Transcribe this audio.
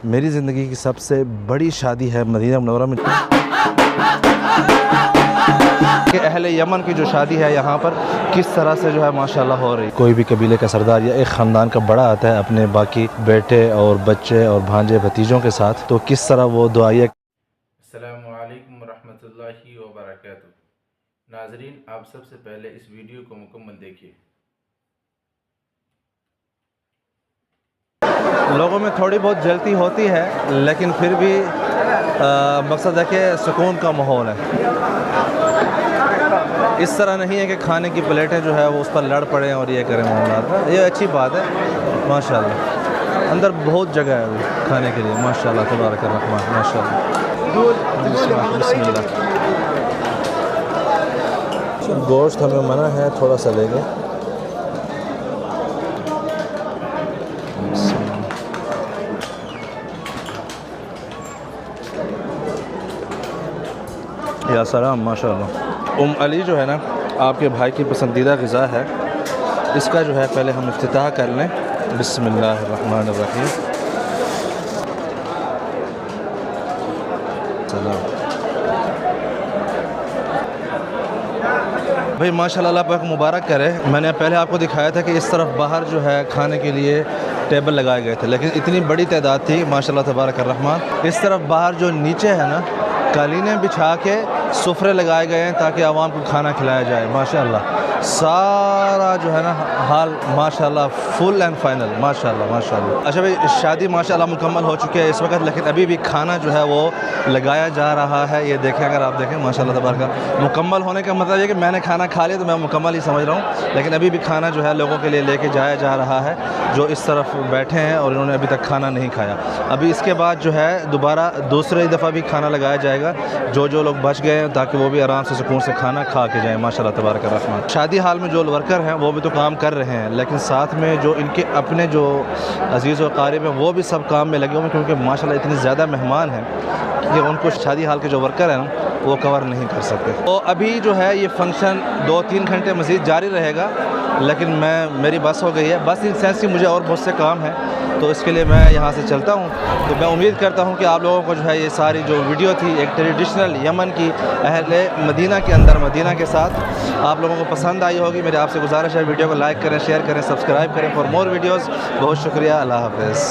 میری زندگی کی سب سے بڑی شادی ہے مدینہ منورہ میں کہ اہل یمن کی جو شادی ہے یہاں پر کس طرح سے جو ہے ماشاءاللہ ہو رہی. کوئی بھی قبیلے کا سردار یا ایک خاندان کا بڑا آتا ہے اپنے باقی بیٹے اور بچے اور بھانجے بھتیجوں کے ساتھ، تو کس طرح وہ دعائیہ. السلام علیکم ورحمۃ اللہ وبرکاتہ. ناظرین، آپ سب سے پہلے اس ویڈیو کو مکمل دیکھیے. لوگوں میں تھوڑی بہت جلتی ہوتی ہے لیکن پھر بھی مقصد ہے کہ سکون کا ماحول ہے. اس طرح نہیں ہے کہ کھانے کی پلیٹیں جو ہے وہ اس پر لڑ پڑیں اور یہ کریں معاملات. یہ اچھی بات ہے ماشاءاللہ. اندر بہت جگہ ہے ابھی کھانے کے لیے ماشاءاللہ تبارک الرحمن ماشاءاللہ. بسم اللہ. گوشت ہمیں منع ہے، تھوڑا سا لیں گے. یا سلام ماشاءاللہ. علی جو ہے نا آپ کے بھائی کی پسندیدہ غذا ہے. اس کا جو ہے پہلے ہم افتتاح کر لیں. بسم اللہ الرحمن الرحیم. سلام بھائی ماشاءاللہ. اللہ پاک مبارک کرے. میں نے پہلے آپ کو دکھایا تھا کہ اس طرف باہر جو ہے کھانے کے لیے ٹیبل لگائے گئے تھے، لیکن اتنی بڑی تعداد تھی ماشاءاللہ تبارک الرحمن. اس طرف باہر جو نیچے ہے نا قالینیں بچھا کے سفرے لگائے گئے ہیں تاکہ عوام کو کھانا کھلایا جائے. ماشاءاللہ سارا جو ہے نا حال ماشاءاللہ فل اینڈ فائنل ماشاءاللہ ماشاءاللہ. اچھا بھائی شادی ماشاءاللہ مکمل ہو چکی ہے اس وقت، لیکن ابھی بھی کھانا جو ہے وہ لگایا جا رہا ہے. یہ دیکھیں، اگر آپ دیکھیں ماشاءاللہ تبارک. مکمل ہونے کا مطلب یہ کہ میں نے کھانا کھا لیا تو میں مکمل ہی سمجھ رہا ہوں، لیکن ابھی بھی کھانا جو ہے لوگوں کے لیے لے کے جایا جا رہا ہے جو اس طرف بیٹھے ہیں اور انہوں نے ابھی تک کھانا نہیں کھایا. ابھی اس کے بعد جو ہے دوبارہ دوسری دفعہ بھی کھانا لگایا جائے گا جو لوگ بچ گئے ہیں تاکہ وہ بھی آرام سے سکون سے کھانا کھا کے جائیں ماشاءاللہ تبارک الرحمن. شادی حال میں جو ورکر ہیں وہ بھی تو کام کر رہے ہیں، لیکن ساتھ میں جو ان کے اپنے جو عزیز و اقارب ہیں وہ بھی سب کام میں لگے ہوئے ہیں، کیونکہ ماشاءاللہ اتنے زیادہ مہمان ہیں کہ ان کو شادی حال کے جو ورکر ہیں نا وہ کور نہیں کر سکتے. تو ابھی جو ہے یہ فنکشن 2-3 گھنٹے مزید جاری رہے گا، لیکن میری بس ہو گئی ہے. بس ان سینس کی مجھے اور بہت سے کام ہیں تو اس کے لیے میں یہاں سے چلتا ہوں. تو میں امید کرتا ہوں کہ آپ لوگوں کو جو ہے یہ ساری جو ویڈیو تھی ایک ٹریڈیشنل یمن کی اہل مدینہ کے اندر مدینہ کے ساتھ آپ لوگوں کو پسند آئی ہوگی. میرے آپ سے گزارش ہے ویڈیو کو لائک کریں، شیئر کریں، سبسکرائب کریں فار مور ویڈیوز. بہت شکریہ. اللہ حافظ.